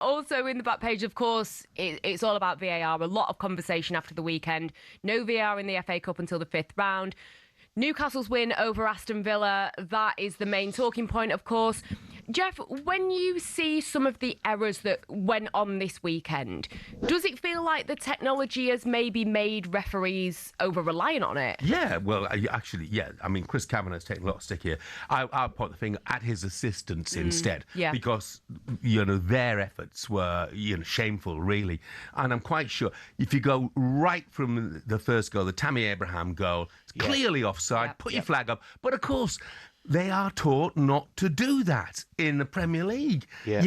Also in the back page, of course, it's all about VAR. A lot of conversation after the weekend. No VAR in the FA Cup until the 5th round. Newcastle's win over Aston Villa, that is the main talking point, of course. Jeff, when you see some of the errors that went on this weekend, does it feel like the technology has maybe made referees over-reliant on it? Yeah, well, actually, yeah. I mean, Chris Kavanagh's taking a lot of stick here. I'll point the finger at his assistants instead, because, their efforts were, shameful, really. And I'm quite sure if you go right from the first goal, the Tammy Abraham goal, it's clearly offside, put your flag up. But, of course, they are taught not to do that in the Premier League. Yeah.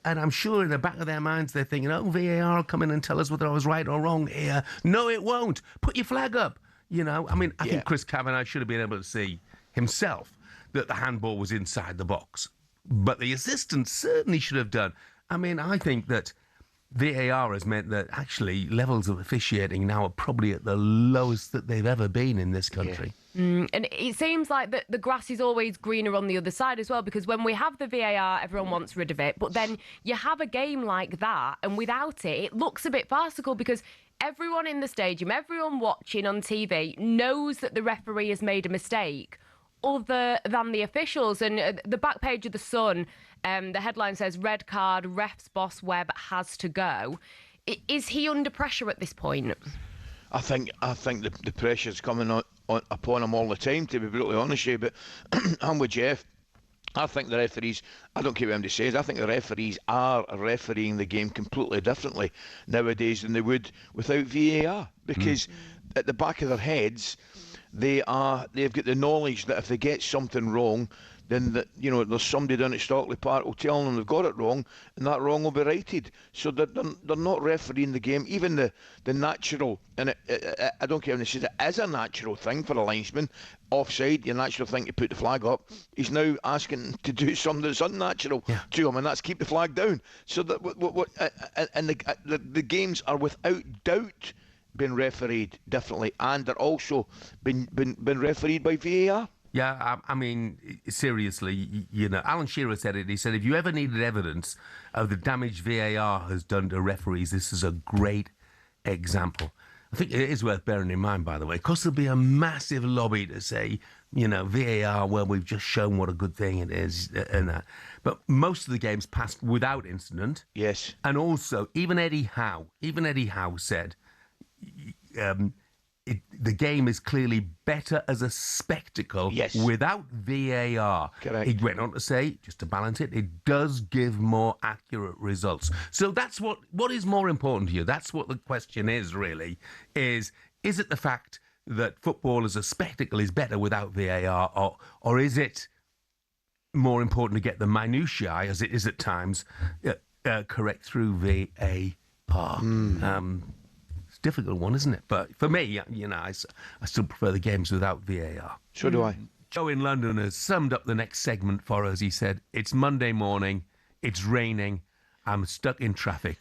And I'm sure in the back of their minds they're thinking, VAR will come in and tell us whether I was right or wrong here. No, it won't. Put your flag up. I think Chris Kavanagh should have been able to see himself that the handball was inside the box. But the assistants certainly should have done. I mean, I think that VAR has meant that actually levels of officiating now are probably at the lowest that they've ever been in this country. And it seems like the grass is always greener on the other side as well, because when we have the VAR, everyone wants rid of it. But then you have a game like that, and without it, it looks a bit farcical because everyone in the stadium, everyone watching on TV knows that the referee has made a mistake other than the officials. And the back page of The Sun, the headline says, "Red card, ref's boss Webb has to go." Is he under pressure at this point? I think the pressure's coming upon him all the time, to be brutally honest with you. But I'm with Jeff. I think the referees, I don't care what anybody says, I think the referees are refereeing the game completely differently nowadays than they would without VAR. Because at the back of their heads, they've got the knowledge that if they get something wrong, then there's somebody down at Stockley Park will tell them they've got it wrong, and that wrong will be righted. So they're not refereeing the game. Even the natural, and I don't care when they say it is a natural thing for a linesman, offside, the natural thing to put the flag up, he's now asking to do something that's unnatural to him, and that's keep the flag down. So that the games are without doubt been refereed differently, and they're also been refereed by VAR. Yeah, I mean, seriously, Alan Shearer said it. He said, if you ever needed evidence of the damage VAR has done to referees, this is a great example. I think it is worth bearing in mind, by the way, because there'll be a massive lobby to say, VAR, well, we've just shown what a good thing it is and that. But most of the games passed without incident. Yes. And also, even Eddie Howe said, the game is clearly better as a spectacle without VAR. Correct. He went on to say, just to balance it, it does give more accurate results. So that's what is more important to you. That's what the question is, really, is it the fact that football as a spectacle is better without VAR, or is it more important to get the minutiae, as it is at times, correct through VAR? Difficult one, isn't it? But for me, I still prefer the games without VAR. So do I. Joe in London has summed up the next segment for us. He said, it's Monday morning, it's raining, I'm stuck in traffic,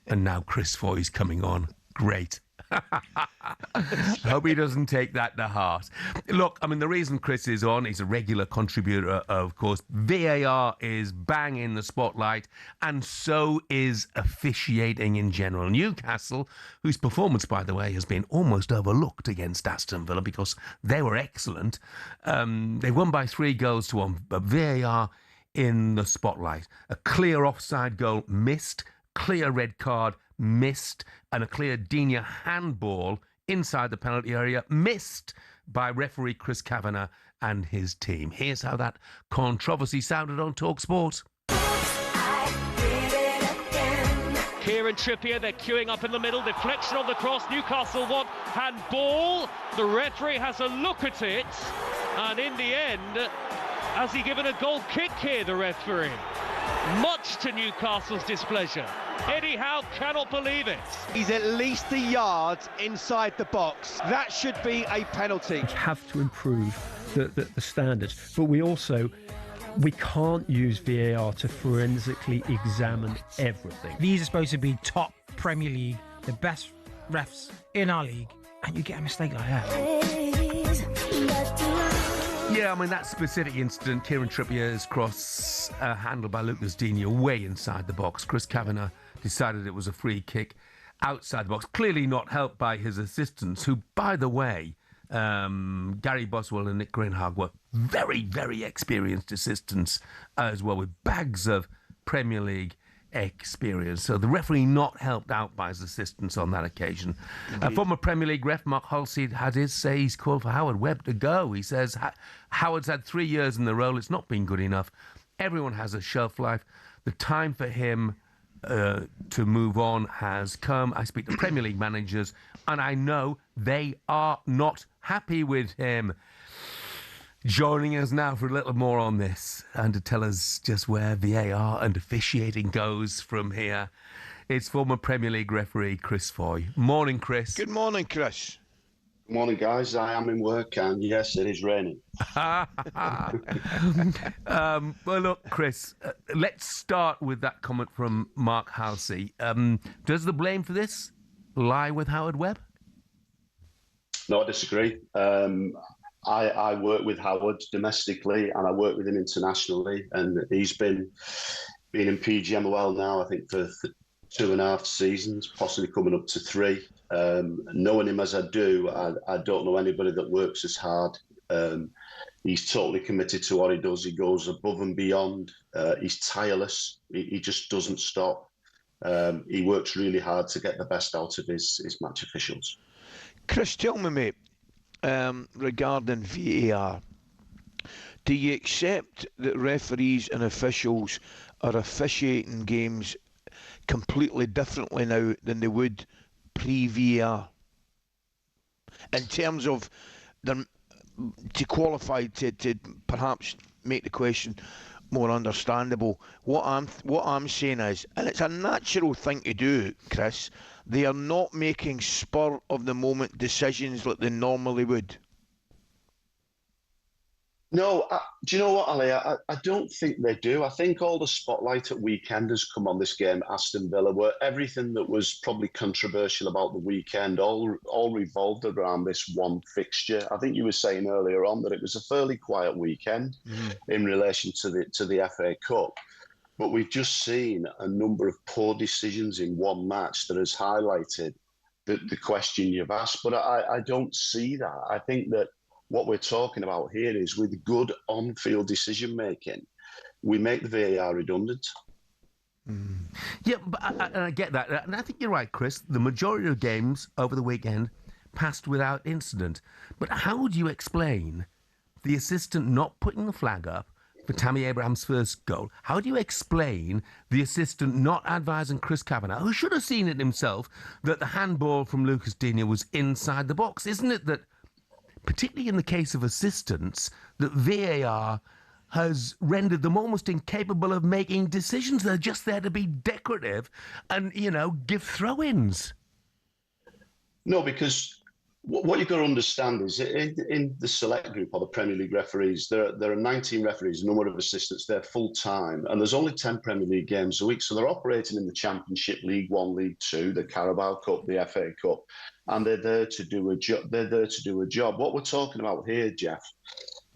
and now Chris Foy is coming on. Great. Hope he doesn't take that to heart. Look, I mean, the reason Chris is on, he's a regular contributor, of course. VAR is bang in the spotlight, and so is officiating in general. Newcastle, whose performance, by the way, has been almost overlooked against Aston Villa because they were excellent. They won by 3-1, but VAR in the spotlight. A clear offside goal missed, clear red card missed, and a clear Digne handball inside the penalty area missed by referee Chris Kavanagh and his team. Here's how that controversy sounded on talkSPORT. Kieran Trippier, they're queuing up in the middle, deflection on the cross, Newcastle want handball, the referee has a look at it, and in the end, has he given a goal kick here, the referee? Much to Newcastle's displeasure. Eddie Howe cannot believe it. He's at least a yard inside the box. That should be a penalty. We have to improve the standards, but we can't use VAR to forensically examine everything. These are supposed to be top Premier League, the best refs in our league, and you get a mistake like that. Yeah, I mean, that specific incident, Kieran Trippier's cross handled by Lucas Digne way inside the box. Chris Kavanagh decided it was a free kick outside the box, clearly not helped by his assistants, who, by the way, Gary Boswell and Nick Greenhalgh were very, very experienced assistants as well, with bags of Premier League experience. So the referee not helped out by his assistants on that occasion. Former Premier League ref Mark Halsey had his say. He's called for Howard Webb to go. He says Howard's had 3 years in the role. It's not been good enough. Everyone has a shelf life. The time for him to move on has come. I speak to Premier League managers, and I know they are not happy with him. Joining us now for a little more on this and to tell us just where VAR and officiating goes from here, it's former Premier League referee Chris Foy. Morning, Chris. Good morning, Chris. Good morning, guys. I am in work, and yes, it is raining. Well, look, Chris, let's start with that comment from Mark Halsey. Does the blame for this lie with Howard Webb? No, I disagree. I work with Howard domestically, and I work with him internationally, and he's been in PGMOL now, I think, for 2.5 seasons, possibly coming up to 3. Knowing him as I do, I don't know anybody that works as hard. He's totally committed to what he does. He goes above and beyond. He's tireless. He just doesn't stop. He works really hard to get the best out of his match officials. Chris, tell me, mate, regarding VAR, do you accept that referees and officials are officiating games completely differently now than they would pre-VAR? In terms of them, to qualify, to perhaps make the question more understandable, what I'm saying is, and it's a natural thing to do, Chris, they are not making spur of the moment decisions like they normally would. No, do you know what, Ali? I don't think they do. I think all the spotlight at weekend has come on this game, Aston Villa, where everything that was probably controversial about the weekend all revolved around this one fixture. I think you were saying earlier on that it was a fairly quiet weekend in relation to the FA Cup. But we've just seen a number of poor decisions in one match that has highlighted the question you've asked. But I don't see that. I think that what we're talking about here is, with good on-field decision-making, we make the VAR redundant. Yeah, but I get that. And I think you're right, Chris. The majority of games over the weekend passed without incident. But how do you explain the assistant not putting the flag up for Tammy Abraham's first goal? How do you explain the assistant not advising Chris Kavanagh, who should have seen it himself, that the handball from Lucas Digne was inside the box? Isn't it that, particularly in the case of assistants, that VAR has rendered them almost incapable of making decisions? They're just there to be decorative and, give throw-ins. No, because what you've got to understand is, in the select group, or the Premier League referees, there are 19 referees, a number of assistants. They're full-time, and there's only 10 Premier League games a week, so they're operating in the Championship, League One, League Two, the Carabao Cup, the FA Cup, and they're there to do a job. What we're talking about here, Jeff,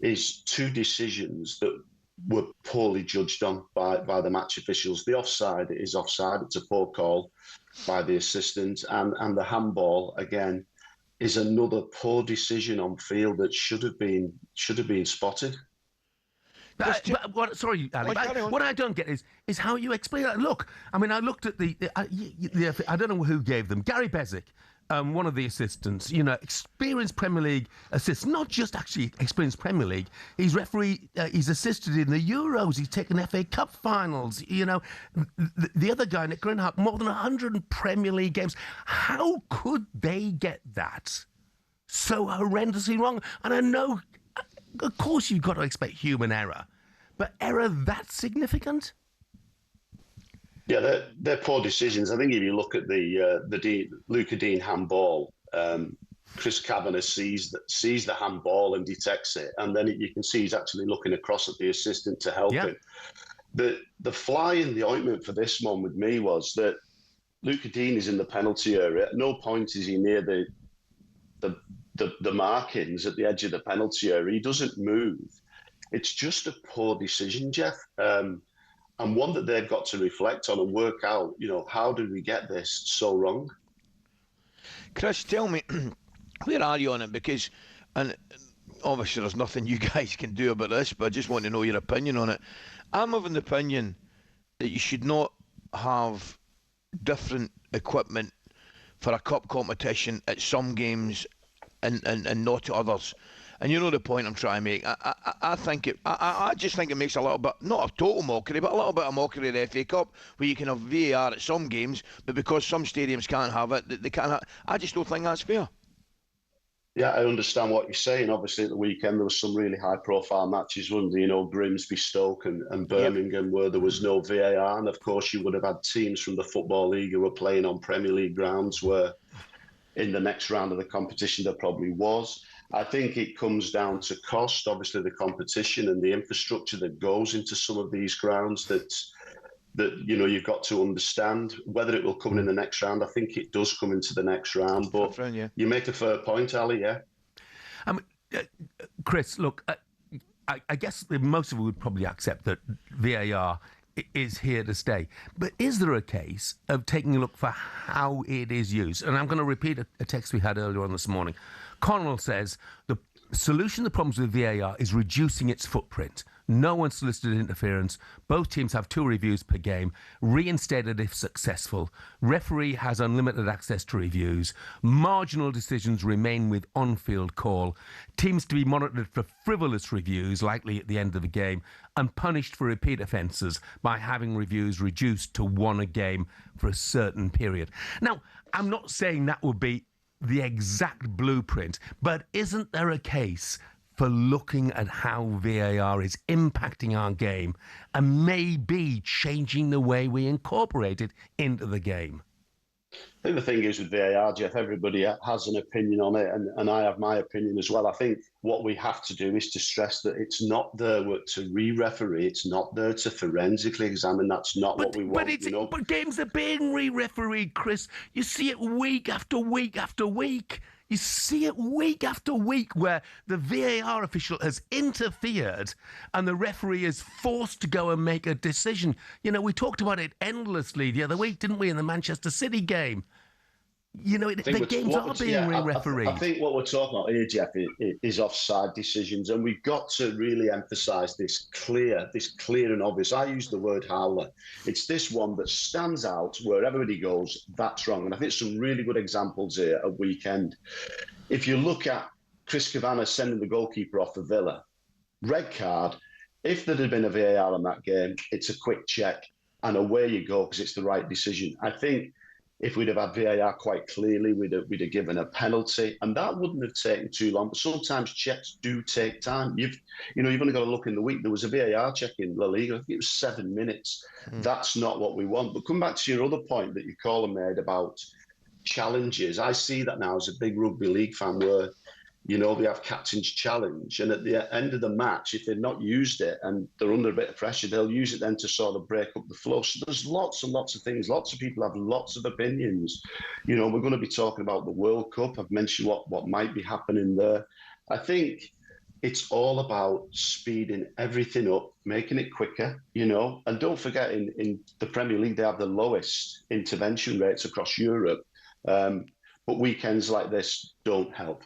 is 2 decisions that were poorly judged on by the match officials. The offside is offside; it's a poor call by the assistant, and the handball, again, is another poor decision on field that should have been spotted. Sorry, Ali, what I don't get is how you explain that. Look, I mean, I looked at I don't know who gave them. Gary Bezic, one of the assistants, experienced Premier League assistant, not just actually experienced Premier League. He's he's assisted in the Euros. He's taken FA Cup finals. The other guy, Nick Greenhalgh, more than 100 Premier League games. How could they get that so horrendously wrong? And I know, of course, you've got to expect human error, but error that significant? Yeah, they're poor decisions. I think if you look at the Luca Digne handball, Chris Kavanagh sees the handball and detects it, and then you can see he's actually looking across at the assistant to help him. The fly in the ointment for this one with me was that Luca Digne is in the penalty area. At no point is he near the the markings at the edge of the penalty area. He doesn't move. It's just a poor decision, Jeff, and one that they've got to reflect on and work out, how did we get this so wrong? Chris, tell me, where are you on it? Because, and obviously there's nothing you guys can do about this, but I just want to know your opinion on it. I'm of the opinion that you should not have different equipment for a cup competition at some games and not at others. And you know the point I'm trying to make. I just think it makes a little bit, not a total mockery, but a little bit of mockery of the FA Cup, where you can have VAR at some games, but because some stadiums can't have it, they can't have. I just don't think that's fair. Yeah, I understand what you're saying. Obviously, at the weekend, there was some really high-profile matches, wasn't there? Grimsby, Stoke and Birmingham, where there was no VAR. And, of course, you would have had teams from the Football League who were playing on Premier League grounds where in the next round of the competition there probably was. I think it comes down to cost, obviously, the competition and the infrastructure that goes into some of these grounds that you've got to understand. Whether it will come in the next round, I think it does come into the next round. But you make a fair point, Ali, yeah. Chris, look, I guess most of us would probably accept that VAR is here to stay. But is there a case of taking a look for how it is used? And I'm going to repeat a text we had earlier on this morning. Connell says the solution to the problems with VAR is reducing its footprint. No unsolicited interference. Both teams have 2 reviews per game. Reinstated if successful. Referee has unlimited access to reviews. Marginal decisions remain with on-field call. Teams to be monitored for frivolous reviews, likely at the end of the game, and punished for repeat offences by having reviews reduced to 1 a game for a certain period. Now, I'm not saying that would be the exact blueprint, but isn't there a case for looking at how VAR is impacting our game and maybe changing the way we incorporate it into the game? I think the thing is with VAR, Jeff, everybody has an opinion on it, and I have my opinion as well. I think what we have to do is to stress that it's not there to re-referee. It's not there to forensically examine. That's not what we want. But games are being re-refereed, Chris. You see it week after week after week. You see it week after week where the VAR official has interfered and the referee is forced to go and make a decision. We talked about it endlessly the other week, didn't we, in the Manchester City game? The games are being re-refereed. I think what we're talking about here, Jeff, is offside decisions, and we've got to really emphasise this clear and obvious. I use the word howler. It's this one that stands out where everybody goes, that's wrong. And I think some really good examples here at weekend. If you look at Chris Kavanagh sending the goalkeeper off for Villa, red card. If there had been a VAR on that game, it's a quick check and away you go because it's the right decision. I think if we'd have had VAR quite clearly, we'd have given a penalty, and that wouldn't have taken too long. But sometimes checks do take time. You've only got to look in the week. There was a VAR check in La Liga. I think it was 7 minutes. That's not what we want. But come back to your other point that your caller made about challenges. I see that now as a big rugby league fan where they have captain's challenge, and at the end of the match, if they've not used it and they're under a bit of pressure, they'll use it then to sort of break up the flow. So there's lots and lots of things. Lots of people have lots of opinions. We're going to be talking about the World Cup. I've mentioned what might be happening there. I think it's all about speeding everything up, making it quicker, and don't forget in the Premier League, they have the lowest intervention rates across Europe. But weekends like this don't help.